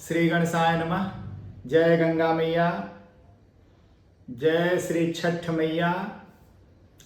श्री गणेशाय नमः। जय गंगा मैया, जय श्री छठ मैया।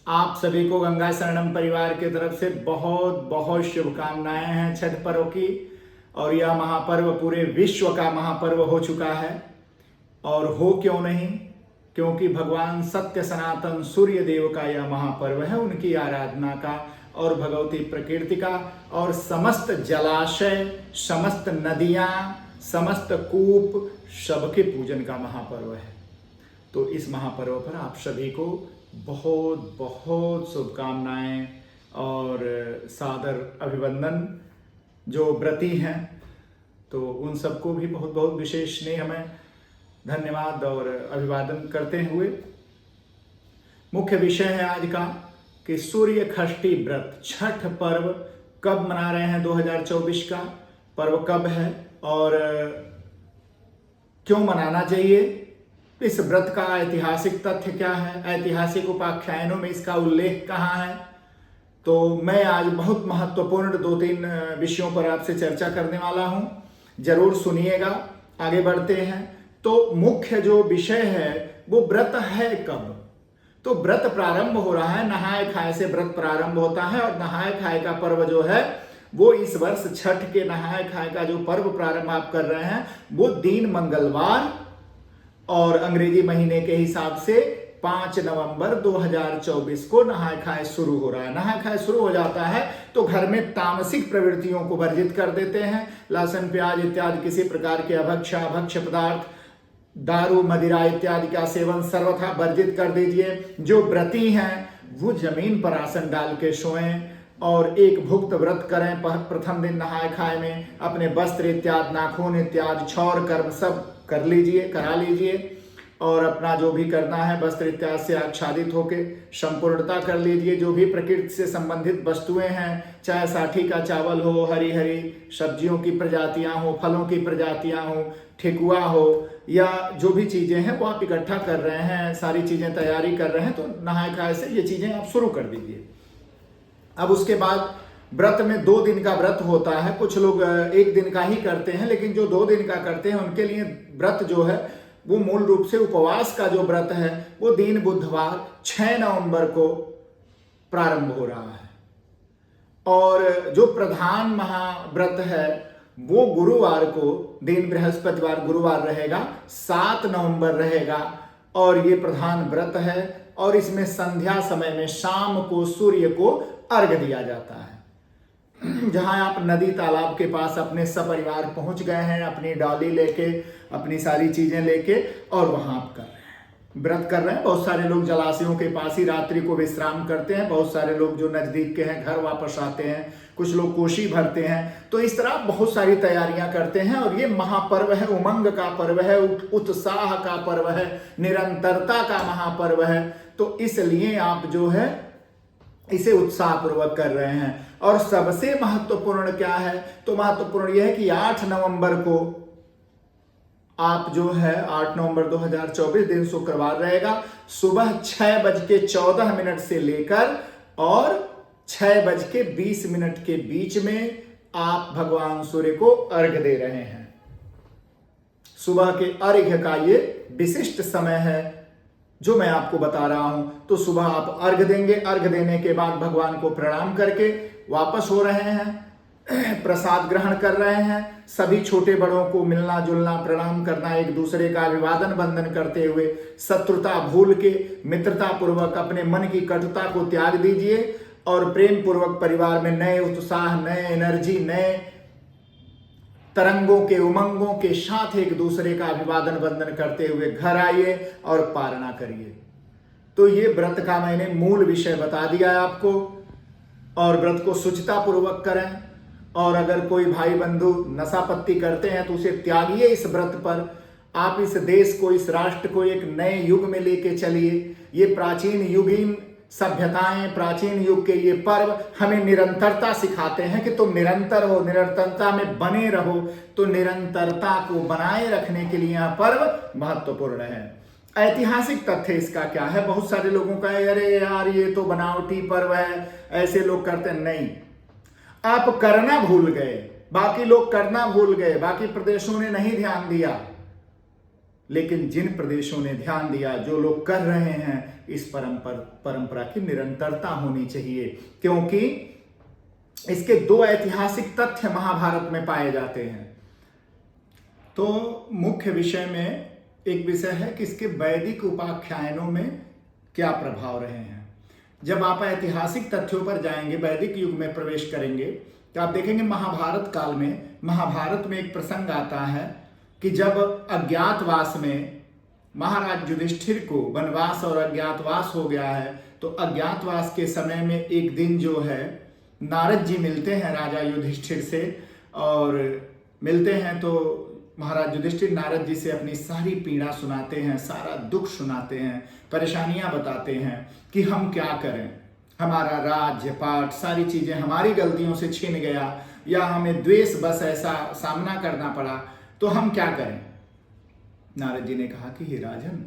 आप सभी को गंगा शरणम परिवार की तरफ से बहुत बहुत शुभकामनाएं हैं छठ पर्व की। और यह महापर्व पूरे विश्व का महापर्व हो चुका है। और हो क्यों नहीं, क्योंकि भगवान सत्य सनातन सूर्य देव का यह महापर्व है, उनकी आराधना का और भगवती प्रकृति का और समस्त जलाशय, समस्त नदियाँ, समस्त कूप सबके पूजन का महापर्व है। तो इस महापर्व पर आप सभी को बहुत बहुत शुभकामनाएं और सादर अभिवंदन। जो व्रती हैं तो उन सबको भी बहुत बहुत विशेष स्नेह में धन्यवाद और अभिवादन करते हुए मुख्य विषय है आज का कि सूर्य षष्ठी व्रत छठ पर्व कब मना रहे हैं। 2024 का पर्व कब है और क्यों मनाना चाहिए, इस व्रत का ऐतिहासिक तथ्य क्या है, ऐतिहासिक उपाख्यानों में इसका उल्लेख कहाँ है। तो मैं आज बहुत महत्वपूर्ण 2-3 विषयों पर आपसे चर्चा करने वाला हूं, जरूर सुनिएगा। आगे बढ़ते हैं। तो मुख्य जो विषय है वो व्रत है कब। तो व्रत प्रारंभ हो रहा है, नहाय खाए से व्रत प्रारंभ होता है। और नहाय खाए का पर्व जो है वो इस वर्ष छठ के नहाय खाए का जो पर्व प्रारंभ आप कर रहे हैं वो दिन मंगलवार और अंग्रेजी महीने के हिसाब से 5 नवंबर 2024 को नहाय खाए शुरू हो रहा है। नहाय खाए शुरू हो जाता है तो घर में तामसिक प्रवृत्तियों को वर्जित कर देते हैं। लहसुन प्याज इत्यादि किसी प्रकार के अभक्ष्य पदार्थ, दारू मदिरा इत्यादि का सेवन सर्वथा वर्जित कर दीजिए। जो व्रती हैं वो जमीन पर आसन डाल के सोएं और एक भुक्त व्रत करें। प्रथम दिन नहाय खाए में अपने वस्त्र इत्यादि, नाखून इत्यादि, छौर कर्म सब कर लीजिए, करा लीजिए। और अपना जो भी करना है वस्त्र इत्यादि से आच्छादित होकर संपूर्णता कर लीजिए। जो भी प्रकृति से संबंधित वस्तुएं हैं, चाहे साठी का चावल हो, हरी हरी सब्जियों की प्रजातियां हो, फलों की प्रजातियां हो, ठेकुआ हो, या जो भी चीजें हैं वो आप इकट्ठा कर रहे हैं, सारी चीजें तैयारी कर रहे हैं, तो नहाय खाए से ये चीजें आप शुरू कर दीजिए। अब उसके बाद व्रत में 2 दिन का व्रत होता है। कुछ लोग 1 दिन का ही करते हैं, लेकिन जो 2 दिन का करते हैं उनके लिए व्रत जो है वो मूल रूप से उपवास का जो व्रत है वो दिन बुधवार 6 नवंबर को प्रारंभ हो रहा है। और जो प्रधान महाव्रत है वो गुरुवार को, दिन बृहस्पतिवार गुरुवार रहेगा, 7 नवंबर रहेगा। और ये प्रधान व्रत है और इसमें संध्या समय में शाम को सूर्य को अर्घ दिया जाता है। जहां आप नदी तालाब के पास अपने सपरिवार पहुंच गए हैं, अपनी डाली लेके, अपनी सारी चीजें लेके, और वहां आप कर रहे हैं, व्रत कर रहे हैं। बहुत सारे लोग जलाशयों के पास ही रात्रि को विश्राम करते हैं। बहुत सारे लोग जो नजदीक के हैं घर वापस आते हैं, कुछ लोग कोशी भरते हैं। तो इस तरह बहुत सारी तैयारियां करते हैं। और ये महापर्व है, उमंग का पर्व है, उत्साह का पर्व है, निरंतरता का महापर्व है। तो इसलिए आप जो है इसे उत्साह पूर्वक कर रहे हैं। और सबसे महत्वपूर्ण क्या है, तो महत्वपूर्ण यह है कि 8 नवंबर को आप जो है 8 नवंबर 2024 दिन शुक्रवार रहेगा, सुबह 6:14 से लेकर और 6:20 के बीच में आप भगवान सूर्य को अर्घ्य दे रहे हैं। सुबह के अर्घ्य का ये विशिष्ट समय है जो मैं आपको बता रहा हूं। तो सुबह आप अर्घ्य देंगे, अर्घ्य देने के बाद भगवान को प्रणाम करके वापस हो रहे हैं, प्रसाद ग्रहण कर रहे हैं। सभी छोटे बड़ों को मिलना जुलना, प्रणाम करना, एक दूसरे का अभिवादन बंदन करते हुए शत्रुता भूल के मित्रता पूर्वक अपने मन की कटुता को त्याग दीजिए और प्रेम पूर्वक परिवार में नए उत्साह, नए एनर्जी, नए तरंगों के, उमंगों के साथ एक दूसरे का अभिवादन बंदन करते हुए घर आइए और पारणा करिए। तो ये व्रत का मैंने मूल विषय बता दिया है आपको। और व्रत को शुचिता पूर्वक करें। और अगर कोई भाई बंधु नशापत्ती करते हैं तो उसे त्यागिए इस व्रत पर। आप इस देश को, इस राष्ट्र को एक नए युग में लेके चलिए। ये प्राचीन युगीन सभ्यताएं, प्राचीन युग के ये पर्व हमें निरंतरता सिखाते हैं कि तुम निरंतर हो, निरंतरता में बने रहो। तो निरंतरता को बनाए रखने के लिए यह पर्व महत्वपूर्ण है। ऐतिहासिक तथ्य इसका क्या है, बहुत सारे लोगों का अरे यार ये तो बनावटी पर्व है, ऐसे लोग करते नहीं। आप करना भूल गए, बाकी लोग करना भूल गए, बाकी प्रदेशों ने नहीं ध्यान दिया। लेकिन जिन प्रदेशों ने ध्यान दिया, जो लोग कर रहे हैं, इस परंपरा की निरंतरता होनी चाहिए, क्योंकि इसके दो ऐतिहासिक तथ्य महाभारत में पाए जाते हैं। तो मुख्य विषय में एक विषय है कि इसके वैदिक उपाख्यानों में क्या प्रभाव रहे हैं। जब आप ऐतिहासिक तथ्यों पर जाएंगे, वैदिक युग में प्रवेश करेंगे, तो आप देखेंगे महाभारत काल में, महाभारत में एक प्रसंग आता है कि जब अज्ञातवास में महाराज युधिष्ठिर को वनवास और अज्ञातवास हो गया है, तो अज्ञातवास के समय में एक दिन जो है नारद जी मिलते हैं राजा युधिष्ठिर से, और मिलते हैं तो महाराज युधिष्ठिर नारद जी से अपनी सारी पीड़ा सुनाते हैं, सारा दुख सुनाते हैं, परेशानियां बताते हैं कि हम क्या करें, हमारा राज्य पाठ सारी चीजें हमारी गलतियों से छीन गया, या हमें द्वेष बस ऐसा सामना करना पड़ा, तो हम क्या करें। नारद जी ने कहा कि हे राजन,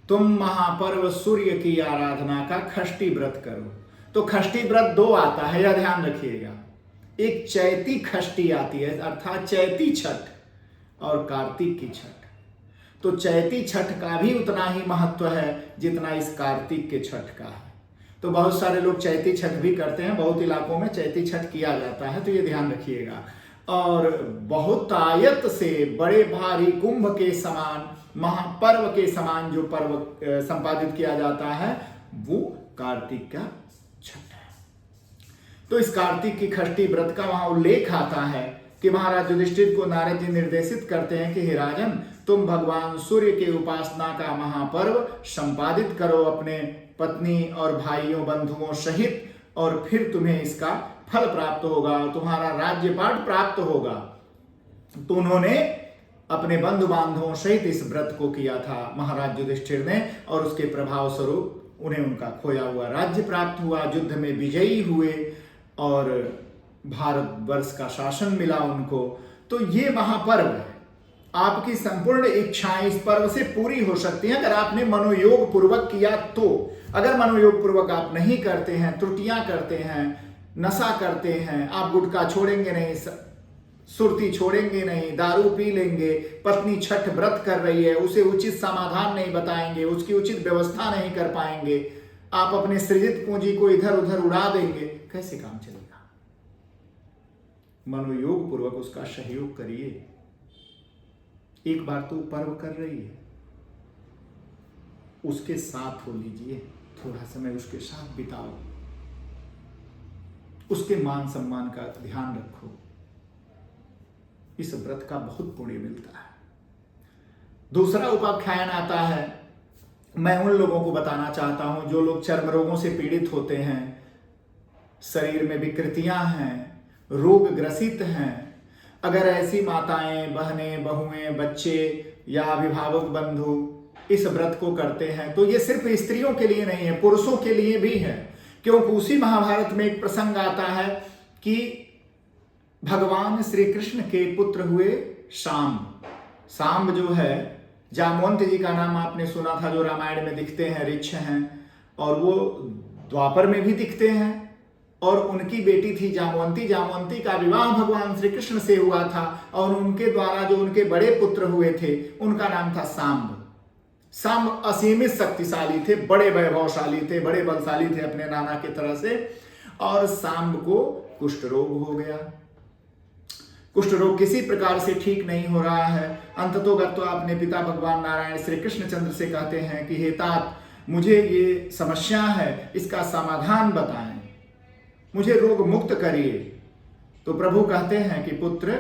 तुम महापर्व सूर्य की आराधना का खष्टी व्रत करो। तो खष्टी व्रत दो आता है, यह ध्यान रखिएगा। एक चैती खष्टी आती है, अर्थात चैती छठ, और कार्तिक की छठ। तो चैती छठ का भी उतना ही महत्व है जितना इस कार्तिक के छठ का है। तो बहुत सारे लोग चैती छठ भी करते हैं, बहुत इलाकों में चैती छठ किया जाता है, तो ये ध्यान रखिएगा। और बहुतायत से बड़े भारी कुंभ के समान, महापर्व के समान जो पर्व संपादित किया जाता है, वो कार्तिक का छठ है। तो इस कार्तिक की खष्टी व्रत का वहां उल्लेख आता है कि महाराज युधिष्ठिर को नारद जी निर्देशित करते हैं कि हे राजन, तुम भगवान सूर्य के उपासना का महापर्व संपादित करो अपने पत्नी और भाइयों बंधुओं सहित, और फिर तुम्हें इसका फल प्राप्त होगा, तुम्हारा राज्य पाठ प्राप्त होगा। तो उन्होंने अपने बंधु बांधवों सहित इस व्रत को किया था महाराज युधिष्ठिर ने, और उसके प्रभाव स्वरूप उन्हें उनका खोया हुआ राज्य प्राप्त हुआ, युद्ध में विजयी हुए और भारतवर्ष का शासन मिला उनको। तो ये महापर्व है, आपकी संपूर्ण इच्छाएं इस पर्व से पूरी हो सकती हैं अगर आपने मनोयोग पूर्वक किया तो। अगर मनोयोग पूर्वक आप नहीं करते हैं, त्रुटियां करते हैं, नशा करते हैं, आप गुटखा छोड़ेंगे नहीं, सुरती छोड़ेंगे नहीं, दारू पी लेंगे, पत्नी छठ व्रत कर रही है, उसे उचित समाधान नहीं बताएंगे, उसकी उचित व्यवस्था नहीं कर पाएंगे, आप अपने सृजित पूंजी को इधर उधर उड़ा देंगे, कैसे काम चलेगा। मनोयोग पूर्वक उसका सहयोग करिए। एक बार तो पर्व कर रही है, उसके साथ हो लीजिए, थोड़ा समय उसके साथ बिताओ, उसके मान सम्मान का ध्यान रखो। इस व्रत का बहुत पुण्य मिलता है। दूसरा उपाख्यान आता है, मैं उन लोगों को बताना चाहता हूं जो लोग चर्म रोगों से पीड़ित होते हैं, शरीर में विकृतियां हैं, रोग ग्रसित हैं। अगर ऐसी माताएं, बहनें, बहुएं, बच्चे या अभिभावक बंधु इस व्रत को करते हैं, तो ये सिर्फ स्त्रियों के लिए नहीं है, पुरुषों के लिए भी है। क्योंकि उसी महाभारत में एक प्रसंग आता है कि भगवान श्री कृष्ण के पुत्र हुए शांब। शांब जो है, जामवंत जी का नाम आपने सुना था, जो रामायण में दिखते हैं, ऋक्ष हैं, और वो द्वापर में भी दिखते हैं। और उनकी बेटी थी जामवंती, जामवंती का विवाह भगवान श्री कृष्ण से हुआ था, और उनके द्वारा जो उनके बड़े पुत्र हुए थे उनका नाम था सांब। सांब असीमित शक्तिशाली थे, बड़े वैभवशाली थे, बड़े बलशाली थे अपने नाना की तरह से। और सांब को कुष्ठ रोग हो गया। कुष्ठ रोग किसी प्रकार से ठीक नहीं हो रहा है। अंततोगत्वा अपने पिता भगवान नारायण श्री कृष्णचंद्र से कहते हैं कि हे तात, मुझे ये समस्या है, इसका समाधान बताएं, मुझे रोग मुक्त करिए। तो प्रभु कहते हैं कि पुत्र,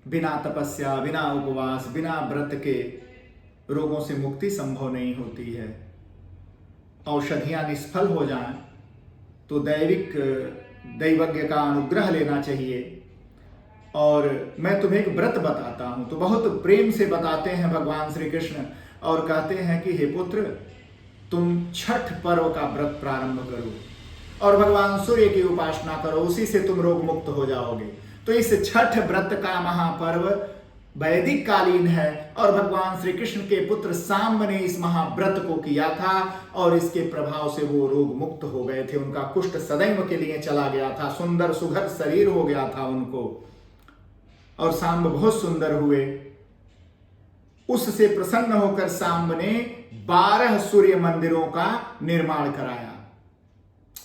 बिना तपस्या, बिना उपवास, बिना व्रत के रोगों से मुक्ति संभव नहीं होती है। औषधियां निष्फल हो जाएं तो दैवज्ञ का अनुग्रह लेना चाहिए। और मैं तुम्हें एक व्रत बताता हूं। तो बहुत प्रेम से बताते हैं भगवान श्री कृष्ण, और कहते हैं कि हे पुत्र, तुम छठ पर्व का व्रत प्रारंभ करो और भगवान सूर्य की उपासना करो, उसी से तुम रोग मुक्त हो जाओगे। तो इस छठ व्रत का महापर्व वैदिक कालीन है और भगवान श्री कृष्ण के पुत्र सांब ने इस महाव्रत को किया था और इसके प्रभाव से वो रोग मुक्त हो गए थे। उनका कुष्ठ सदैव के लिए चला गया था, सुंदर सुघर शरीर हो गया था उनको, और सांब बहुत सुंदर हुए। उससे प्रसन्न होकर सांब ने 12 सूर्य मंदिरों का निर्माण कराया।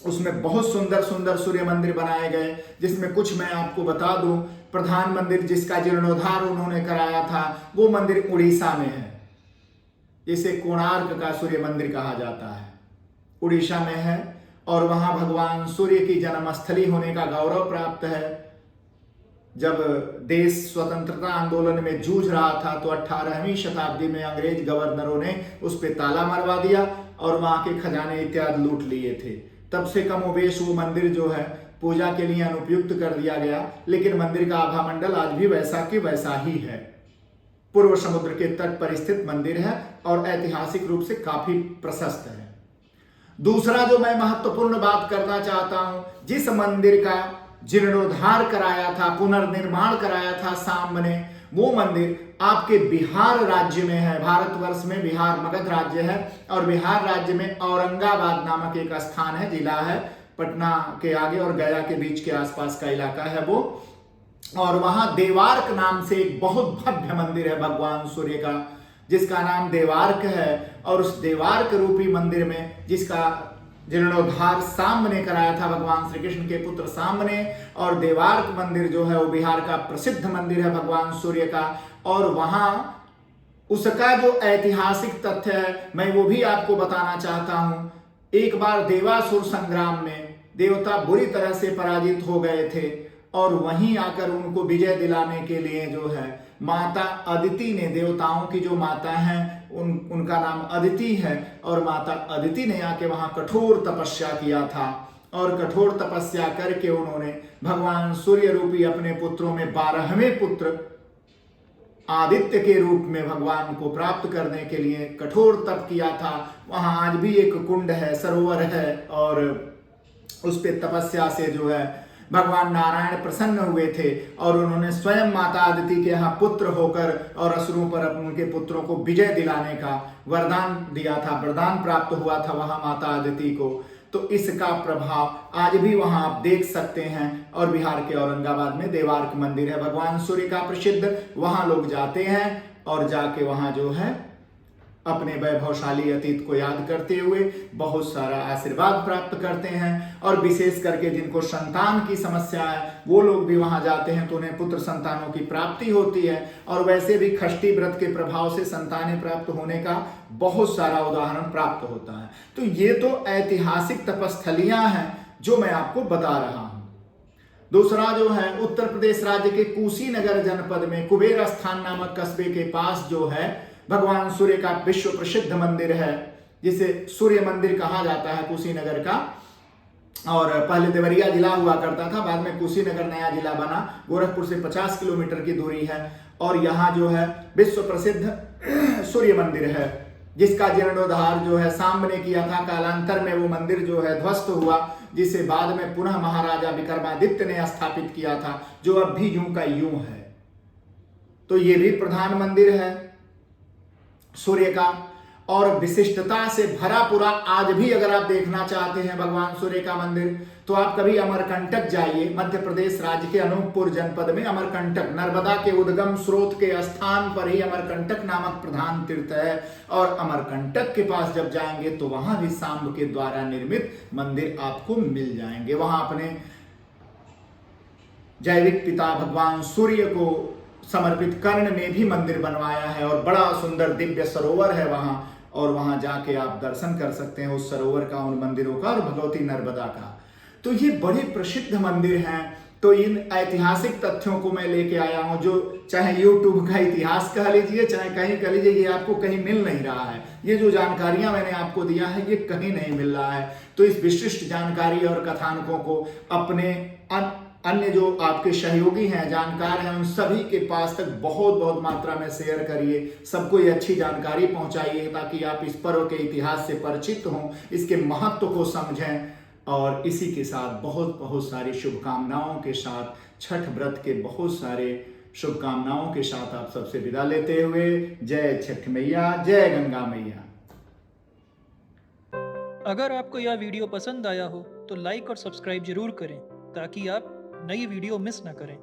उसमें बहुत सुंदर सुंदर सूर्य मंदिर बनाए गए, जिसमें कुछ मैं आपको बता दूं। प्रधान मंदिर जिसका जीर्णोद्धार उन्होंने कराया था वो मंदिर उड़ीसा में है, जिसे कोणार्क का सूर्य मंदिर कहा जाता है, उड़ीसा में है। और वहां भगवान सूर्य की जन्मस्थली होने का गौरव प्राप्त है। जब देश स्वतंत्रता आंदोलन में जूझ रहा था तो 18वीं शताब्दी में अंग्रेज गवर्नरों ने उस पर ताला मरवा दिया और वहां के खजाने इत्यादि लूट लिए थे। तब से कमोबेश वो मंदिर जो है पूजा के लिए अनुपयुक्त कर दिया गया, लेकिन मंदिर का आभा मंडल आज भी वैसा कि वैसा ही है। पूर्व समुद्र के तट पर स्थित मंदिर है और ऐतिहासिक रूप से काफी प्रशस्त है। दूसरा जो मैं महत्वपूर्ण बात करना चाहता हूं, जिस मंदिर का जीर्णोद्धार कराया था, पुनर्निर्माण कराया था सांब ने, वो मंदिर आपके बिहार राज्य में है। भारतवर्ष में बिहार मगध राज्य है और बिहार राज्य में औरंगाबाद नामक एक स्थान है, जिला है, पटना के आगे और गया के बीच के आसपास का इलाका है वो। और वहां देवार्क नाम से एक बहुत भव्य मंदिर है भगवान सूर्य का, जिसका नाम देवार्क है। और उस देवार्क रूपी मंदिर में, जिसका जीर्णोद्धार सांब ने कराया था, भगवान श्री कृष्ण के पुत्र सांब ने, और देवार्क मंदिर जो है वो बिहार का प्रसिद्ध मंदिर है भगवान सूर्य का। और वहां उसका जो ऐतिहासिक तथ्य है मैं वो भी आपको बताना चाहता हूं। एक बार देवासुर संग्राम में देवता बुरी तरह से पराजित हो गए थे और वहीं आकर उनको विजय दिलाने के लिए जो है माता अदिति ने, देवताओं की जो माता हैं उनका नाम अदिति है, और माता अदिति ने आके वहां कठोर तपस्या किया था। और कठोर तपस्या करके उन्होंने भगवान सूर्य रूपी अपने पुत्रों में 12वें पुत्र आदित्य के रूप में भगवान को प्राप्त करने के लिए कठोर तप किया था। वहां आज भी एक कुंड है, सरोवर है, और उस पे तपस्या से जो है भगवान नारायण प्रसन्न हुए थे और उन्होंने स्वयं माता अदिति के यहाँ पुत्र होकर और असुरों पर उनके पुत्रों को विजय दिलाने का वरदान दिया था, वरदान प्राप्त हुआ था वहां माता अदिति को। तो इसका प्रभाव आज भी वहां आप देख सकते हैं। और बिहार के औरंगाबाद में देवार्क मंदिर है भगवान सूर्य का प्रसिद्ध, वहां लोग जाते हैं और जाके वहां जो है अपने वैभवशाली अतीत को याद करते हुए बहुत सारा आशीर्वाद प्राप्त करते हैं। और विशेष करके जिनको संतान की समस्या है वो लोग भी वहां जाते हैं तो उन्हें पुत्र संतानों की प्राप्ति होती है। और वैसे भी षष्ठी व्रत के प्रभाव से संतानें प्राप्त होने का बहुत सारा उदाहरण प्राप्त होता है। तो ये तो ऐतिहासिक तपस्थलियां हैं जो मैं आपको बता रहा हूं। दूसरा जो है उत्तर प्रदेश राज्य के कुशीनगर जनपद में कुबेर स्थान नामक कस्बे के पास जो है भगवान सूर्य का विश्व प्रसिद्ध मंदिर है, जिसे सूर्य मंदिर कहा जाता है कुशीनगर का। और पहले देवरिया जिला हुआ करता था, बाद में कुशीनगर नया जिला बना। गोरखपुर से 50 किलोमीटर की दूरी है और यहाँ जो है विश्व प्रसिद्ध सूर्य मंदिर है, जिसका जीर्णोद्धार जो है सांब ने किया था। कालांतर में वो मंदिर जो है ध्वस्त हुआ, जिसे बाद में पुनः महाराजा विक्रमादित्य ने स्थापित किया था, जो अब भी यूं का यूं है। तो ये भी प्रधान मंदिर है सूर्य का और विशिष्टता से भरा पूरा। आज भी अगर आप देखना चाहते हैं भगवान सूर्य का मंदिर तो आप कभी अमरकंटक जाइए। मध्य प्रदेश राज्य के अनूपपुर जनपद में अमरकंटक, नर्मदा के उद्गम स्रोत के स्थान पर ही अमरकंटक नामक प्रधान तीर्थ है। और अमरकंटक के पास जब जाएंगे तो वहां भी सांब के द्वारा निर्मित मंदिर आपको मिल जाएंगे। वहां अपने जैविक पिता भगवान सूर्य को समर्पित कर्ण ने भी मंदिर बनवाया है और बड़ा सुंदर दिव्य सरोवर है वहां। और वहां जाके आप दर्शन कर सकते हैं उस सरोवर का, उन मंदिरों का और भगवती नर्मदा का। तो ये बड़े प्रसिद्ध मंदिर हैं। तो इन ऐतिहासिक तथ्यों को मैं लेके आया हूं, जो चाहे यूट्यूब का इतिहास कह लीजिए, चाहे कहीं कह लीजिए, ये आपको कहीं मिल नहीं रहा है। ये जो जानकारियां मैंने आपको दिया है ये कहीं नहीं मिल रहा है। तो इस विशिष्ट जानकारी और कथानकों को अपने अन्य जो आपके सहयोगी हैं, जानकार हैं, उन सभी के पास तक बहुत बहुत मात्रा में शेयर करिए। सबको ये अच्छी जानकारी पहुंचाइए ताकि आप इस पर्व के इतिहास से परिचित हों, इसके महत्व को समझें। और इसी के साथ बहुत बहुत सारी शुभकामनाओं के साथ छठ व्रत के बहुत सारे शुभकामनाओं के साथ आप सबसे विदा लेते हुए, जय छठ मैया, जय गंगा मैया। अगर आपको यह वीडियो पसंद आया हो तो लाइक और सब्सक्राइब जरूर करें ताकि आप नई वीडियो मिस ना करें।